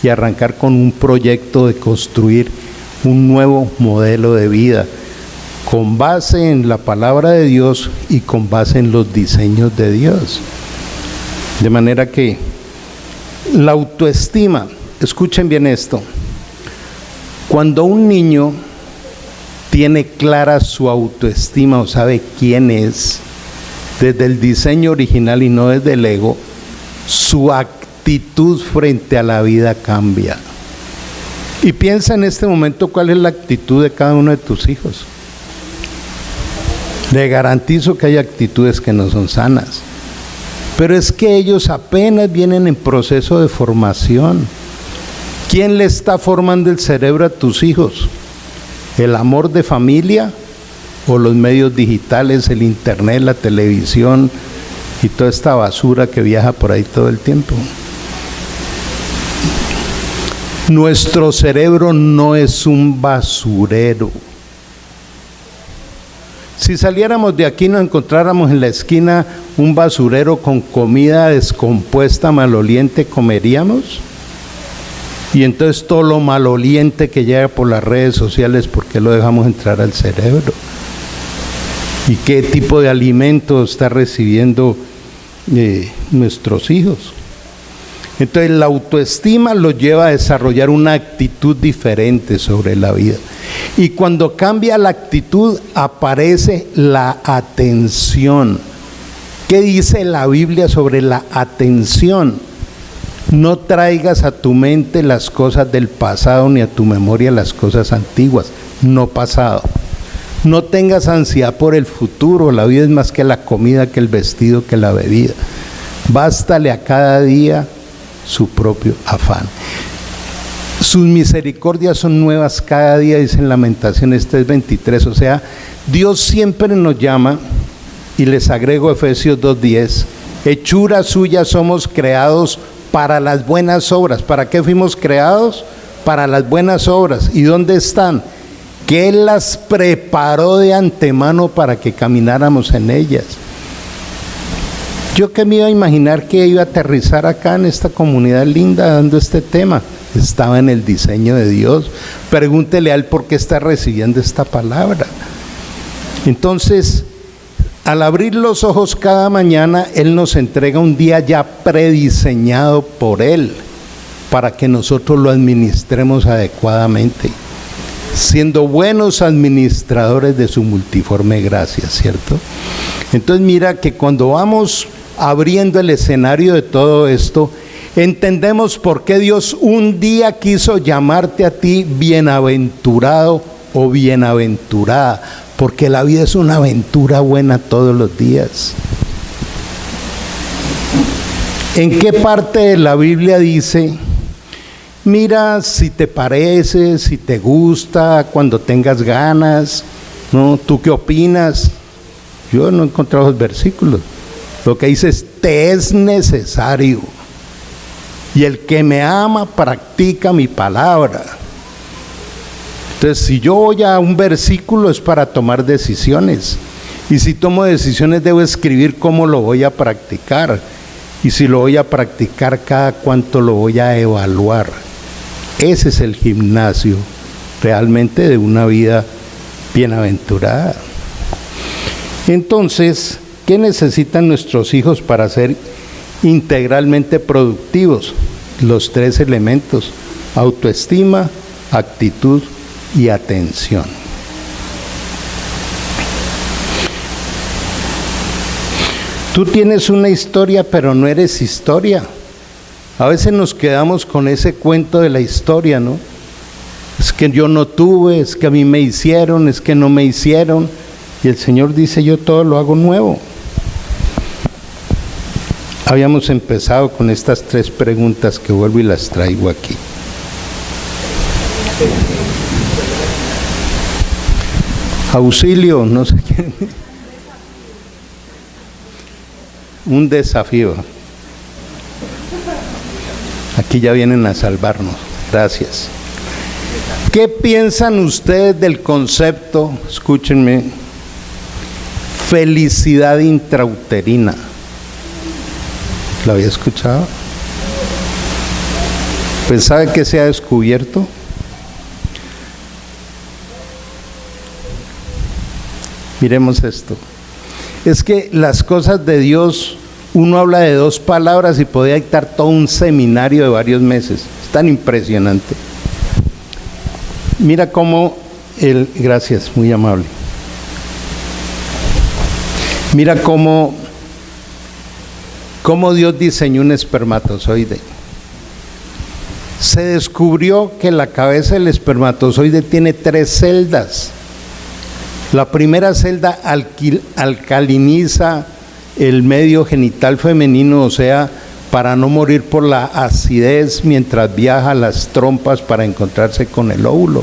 y arrancar con un proyecto de construir un nuevo modelo de vida, con base en la palabra de Dios y con base en los diseños de Dios. De manera que la autoestima, escuchen bien esto, cuando un niño tiene clara su autoestima o sabe quién es, desde el diseño original y no desde el ego, su actitud frente a la vida cambia. Y piensa en este momento cuál es la actitud de cada uno de tus hijos. Le garantizo que hay actitudes que no son sanas, pero es que ellos apenas vienen en proceso de formación. ¿Quién le está formando el cerebro a tus hijos? ¿El amor de familia o los medios digitales, el internet, la televisión y toda esta basura que viaja por ahí todo el tiempo? Nuestro cerebro no es un basurero. Si saliéramos de aquí y nos encontráramos en la esquina un basurero con comida descompuesta, maloliente, ¿comeríamos? Y entonces todo lo maloliente que llega por las redes sociales, ¿por qué lo dejamos entrar al cerebro? ¿Y qué tipo de alimento está recibiendo nuestros hijos? Entonces la autoestima los lleva a desarrollar una actitud diferente sobre la vida. Y cuando cambia la actitud, aparece la atención. ¿Qué dice la Biblia sobre la atención? No traigas a tu mente las cosas del pasado ni a tu memoria las cosas antiguas, no pasado. No tengas ansiedad por el futuro, la vida es más que la comida, que el vestido, que la bebida. Bástale a cada día su propio afán. Sus misericordias son nuevas cada día, dice en Lamentaciones 3:23. O sea, Dios siempre nos llama, y les agrego Efesios 2:10, hechura suya somos creados para las buenas obras. ¿Para qué fuimos creados? Para las buenas obras. ¿Y dónde están? Que Él las preparó de antemano para que camináramos en ellas. Yo que me iba a imaginar que iba a aterrizar acá en esta comunidad linda dando este tema. Estaba en el diseño de Dios. Pregúntele a Él por qué está recibiendo esta palabra. Entonces, al abrir los ojos cada mañana, Él nos entrega un día ya prediseñado por Él, para que nosotros lo administremos adecuadamente, siendo buenos administradores de su multiforme gracia, ¿cierto? Entonces mira que cuando vamos abriendo el escenario de todo esto, entendemos por qué Dios un día quiso llamarte a ti bienaventurado o bienaventurada, porque la vida es una aventura buena todos los días. ¿En qué parte de la Biblia dice, mira si te parece, si te gusta, cuando tengas ganas, ¿no? ¿Tú qué opinas? Yo no he encontrado los versículos. Lo que dice es, te es necesario. Y el que me ama practica mi palabra. Entonces, si yo voy a un versículo es para tomar decisiones. Y si tomo decisiones debo escribir cómo lo voy a practicar. Y si lo voy a practicar, cada cuánto lo voy a evaluar. Ese es el gimnasio realmente de una vida bienaventurada. Entonces, ¿qué necesitan nuestros hijos para ser integralmente productivos? Los tres elementos: autoestima, actitud y atención. Tú tienes una historia, pero no eres historia. A veces nos quedamos con ese cuento de la historia, ¿no? Es que yo no tuve, es que a mí me hicieron, es que no me hicieron. Y el Señor dice, yo todo lo hago nuevo. Habíamos empezado con estas tres preguntas que vuelvo y las traigo aquí. Auxilio, no sé qué. Un desafío. Aquí ya vienen a salvarnos. Gracias. ¿Qué piensan ustedes del concepto, escúchenme, felicidad intrauterina. ¿Lo había escuchado? Pues ¿sabe qué se ha descubierto? Miremos esto. Es que las cosas de Dios, uno habla de 2 palabras y podría dictar todo un seminario de varios meses. Es tan impresionante. Mira cómo gracias, muy amable. Mira cómo Dios diseñó un espermatozoide. Se descubrió que la cabeza del espermatozoide tiene 3 celdas. La primera celda alcaliniza el medio genital femenino, o sea, para no morir por la acidez mientras viaja a las trompas para encontrarse con el óvulo.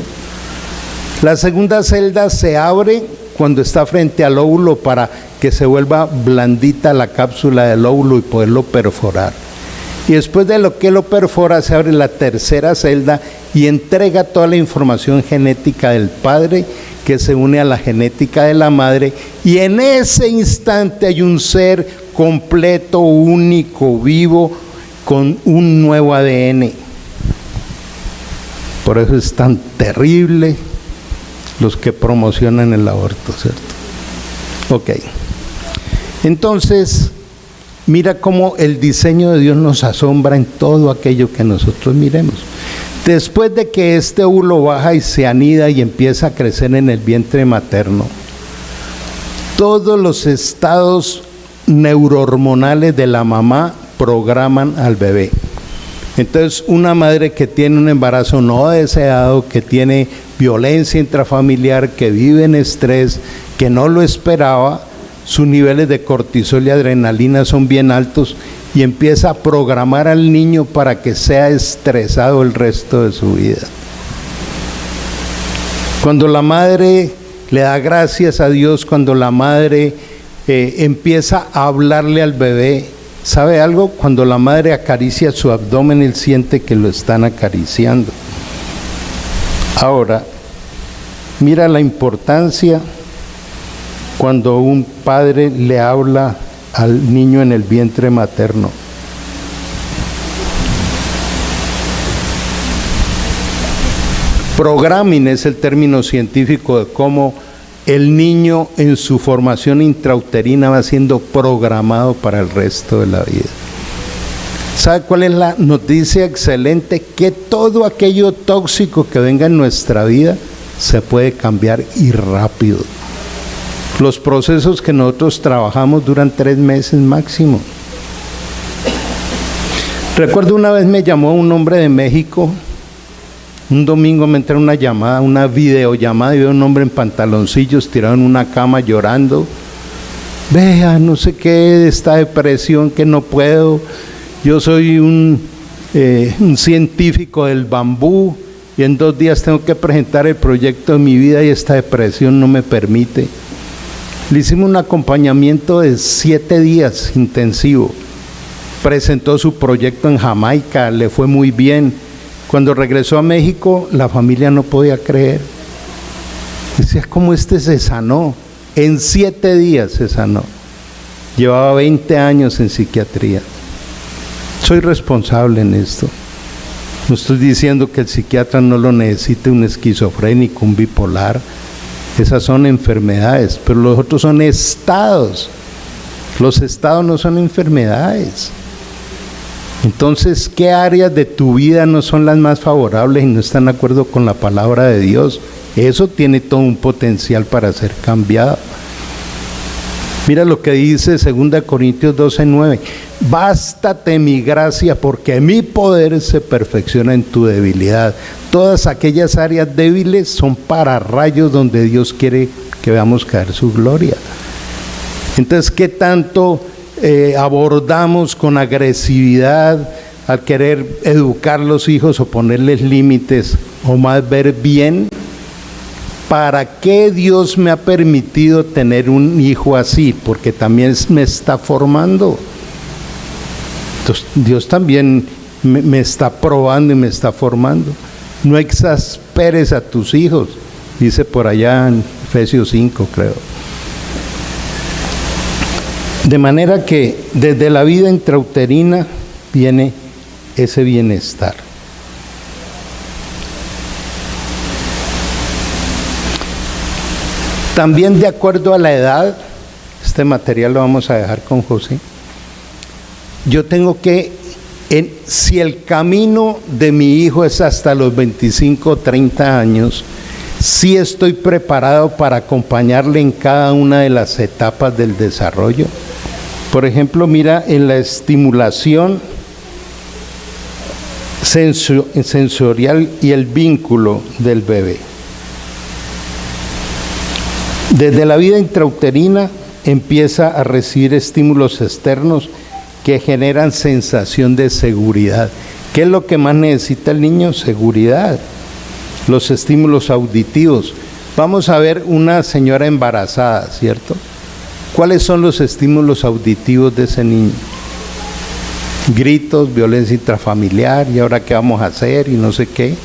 La segunda celda se abre cuando está frente al óvulo para que se vuelva blandita la cápsula del óvulo y poderlo perforar. Y después de lo que lo perfora, se abre la tercera celda y entrega toda la información genética del padre, que se une a la genética de la madre, y en ese instante hay un ser completo, único, vivo, con un nuevo ADN. Por eso es tan terrible los que promocionan el aborto, ¿cierto? Ok. Entonces, mira cómo el diseño de Dios nos asombra en todo aquello que nosotros miremos. Después de que este óvulo baja y se anida y empieza a crecer en el vientre materno, todos los estados neurohormonales de la mamá programan al bebé. Entonces, una madre que tiene un embarazo no deseado, que tiene violencia intrafamiliar, que vive en estrés, que no lo esperaba, sus niveles de cortisol y adrenalina son bien altos y empieza a programar al niño para que sea estresado el resto de su vida. Cuando la madre le da gracias a Dios, cuando la madre empieza a hablarle al bebé, ¿sabe algo? Cuando la madre acaricia su abdomen, él siente que lo están acariciando. Ahora, mira la importancia cuando un padre le habla al niño en el vientre materno. Programming es el término científico de cómo el niño en su formación intrauterina va siendo programado para el resto de la vida. ¿Sabe cuál es la noticia excelente? Que todo aquello tóxico que venga en nuestra vida se puede cambiar y rápido. Los procesos que nosotros trabajamos duran 3 meses máximo. Recuerdo una vez me llamó un hombre de México, un domingo me entró una llamada, una videollamada, y veo un hombre en pantaloncillos tirado en una cama llorando. Vea, no sé qué, de esta depresión que no puedo, yo soy un científico del bambú y en 2 días tengo que presentar el proyecto de mi vida y esta depresión no me permite. Le hicimos un acompañamiento de 7 días intensivo. Presentó su proyecto en Jamaica, le fue muy bien. Cuando regresó a México, la familia no podía creer. Decía, ¿cómo se sanó? En 7 días se sanó. Llevaba 20 años en psiquiatría. Soy responsable en esto. No estoy diciendo que el psiquiatra no lo necesite, un esquizofrénico, un bipolar. Esas son enfermedades, pero los otros son estados. Los estados no son enfermedades. Entonces, ¿qué áreas de tu vida no son las más favorables y no están de acuerdo con la palabra de Dios? Eso tiene todo un potencial para ser cambiado. Mira lo que dice 2 Corintios 12:9. Bástate mi gracia, porque mi poder se perfecciona en tu debilidad. Todas aquellas áreas débiles son pararrayos donde Dios quiere que veamos caer su gloria. Entonces, ¿qué tanto abordamos con agresividad al querer educar a los hijos o ponerles límites, o más ver bien? ¿Para qué Dios me ha permitido tener un hijo así? Porque también me está formando. Entonces, Dios también me está probando y me está formando. No exasperes a tus hijos, dice por allá en Efesios 5, creo. De manera que desde la vida intrauterina viene ese bienestar. También de acuerdo a la edad, este material lo vamos a dejar con José, yo tengo que, si el camino de mi hijo es hasta los 25 o 30 años, sí estoy preparado para acompañarle en cada una de las etapas del desarrollo. Por ejemplo, mira, en la estimulación sensorial y el vínculo del bebé. Desde la vida intrauterina empieza a recibir estímulos externos que generan sensación de seguridad. ¿Qué es lo que más necesita el niño? Seguridad. Los estímulos auditivos. Vamos a ver una señora embarazada, ¿cierto? ¿Cuáles son los estímulos auditivos de ese niño? Gritos, violencia intrafamiliar, ¿y ahora qué vamos a hacer? Y no sé qué.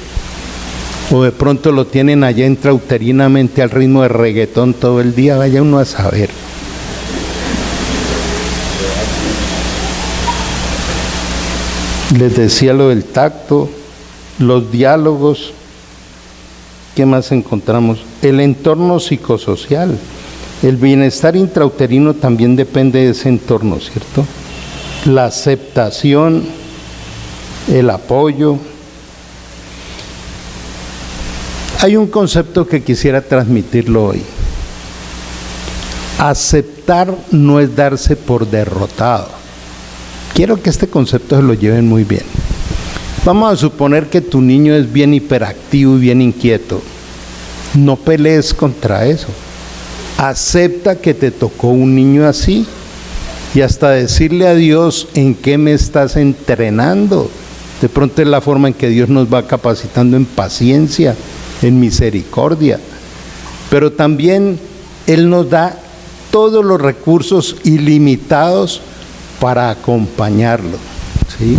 O de pronto lo tienen allá intrauterinamente al ritmo de reggaetón todo el día, vaya uno a saber. Les decía lo del tacto, los diálogos. ¿Qué más encontramos? El entorno psicosocial. El bienestar intrauterino también depende de ese entorno, ¿cierto? La aceptación, el apoyo. Hay un concepto que quisiera transmitirlo hoy. Aceptar no es darse por derrotado. Quiero que este concepto se lo lleven muy bien. Vamos a suponer que tu niño es bien hiperactivo y bien inquieto. No pelees contra eso. Acepta que te tocó un niño así y hasta decirle a Dios en qué me estás entrenando. De pronto es la forma en que Dios nos va capacitando en paciencia, en misericordia, pero también Él nos da todos los recursos ilimitados para acompañarlo, ¿sí?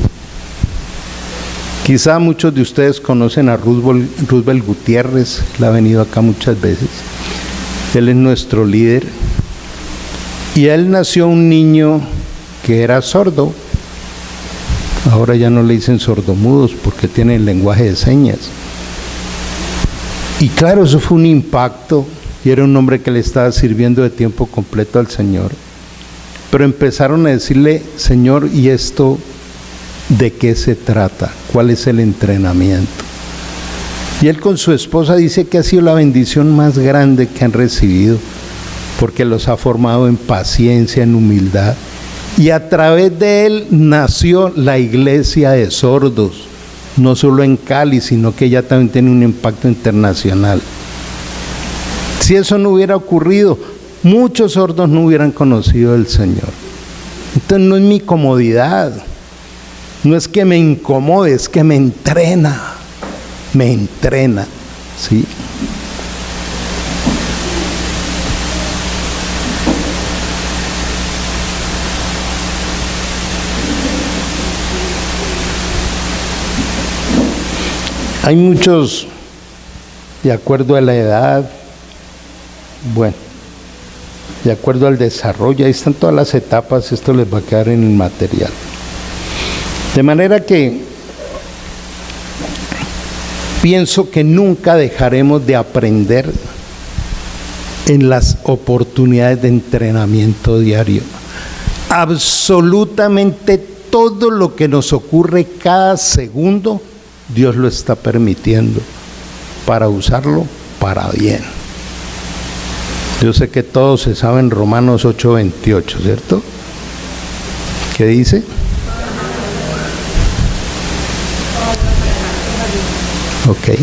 Quizá muchos de ustedes conocen a Roosevelt Gutiérrez, él ha venido acá muchas veces, él es nuestro líder, y a él nació un niño que era sordo, ahora ya no le dicen sordomudos porque tiene el lenguaje de señas. Y claro, eso fue un impacto, y era un hombre que le estaba sirviendo de tiempo completo al Señor. Pero empezaron a decirle, Señor, ¿y esto de qué se trata? ¿Cuál es el entrenamiento? Y él con su esposa dice que ha sido la bendición más grande que han recibido, porque los ha formado en paciencia, en humildad. Y a través de él nació la iglesia de sordos. No solo en Cali, sino que ya también tiene un impacto internacional. Si eso no hubiera ocurrido, muchos sordos no hubieran conocido al Señor. Entonces no es mi comodidad, no es que me incomode, es que me entrena, ¿sí? Hay muchos, de acuerdo a la edad, bueno, de acuerdo al desarrollo, ahí están todas las etapas, esto les va a quedar en el material. De manera que pienso que nunca dejaremos de aprender en las oportunidades de entrenamiento diario. Absolutamente todo lo que nos ocurre cada segundo, Dios lo está permitiendo para usarlo para bien. Yo sé que todos se saben Romanos 8:28, ¿cierto? ¿Qué dice? Ok.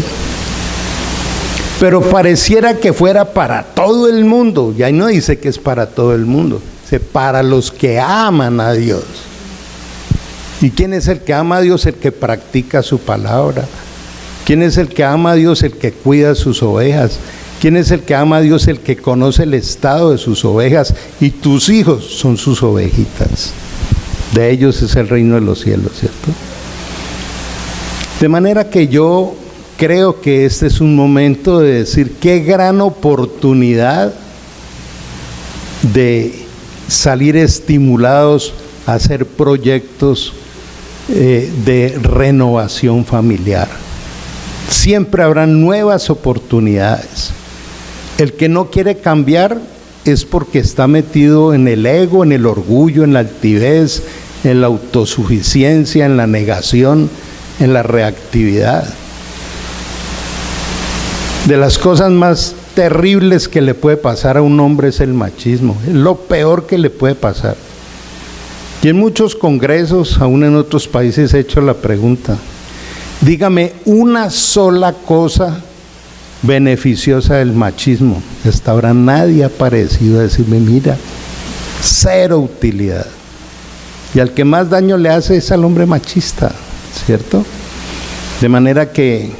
Pero pareciera que fuera para todo el mundo. Y ahí no dice que es para todo el mundo. Dice para los que aman a Dios. ¿Y quién es el que ama a Dios? El que practica su palabra. ¿Quién es el que ama a Dios? El que cuida sus ovejas. ¿Quién es el que ama a Dios? El que conoce el estado de sus ovejas. Y tus hijos son sus ovejitas. De ellos es el reino de los cielos, ¿cierto? De manera que yo creo que este es un momento de decir qué gran oportunidad de salir estimulados a hacer proyectos de renovación familiar. Siempre habrá nuevas oportunidades. El que no quiere cambiar es porque está metido en el ego, en el orgullo, en la altivez, en la autosuficiencia, en la negación, en la reactividad. De las cosas más terribles que le puede pasar a un hombre es el machismo. Es lo peor que le puede pasar. Y en muchos congresos, aún en otros países, he hecho la pregunta: dígame una sola cosa beneficiosa del machismo. Hasta ahora nadie ha parecido decirme: mira, cero utilidad. Y al que más daño le hace es al hombre machista, ¿cierto? De manera que,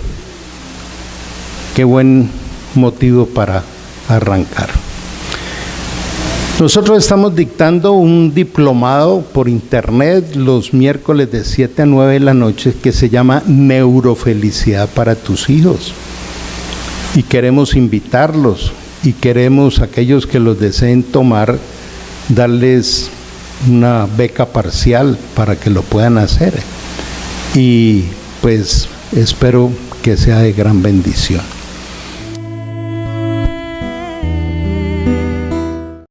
qué buen motivo para arrancar. Nosotros estamos dictando un diplomado por internet los miércoles de 7 a 9 de la noche que se llama Neurofelicidad para tus hijos. Y queremos invitarlos y queremos, aquellos que los deseen tomar, darles una beca parcial para que lo puedan hacer. Y pues espero que sea de gran bendición.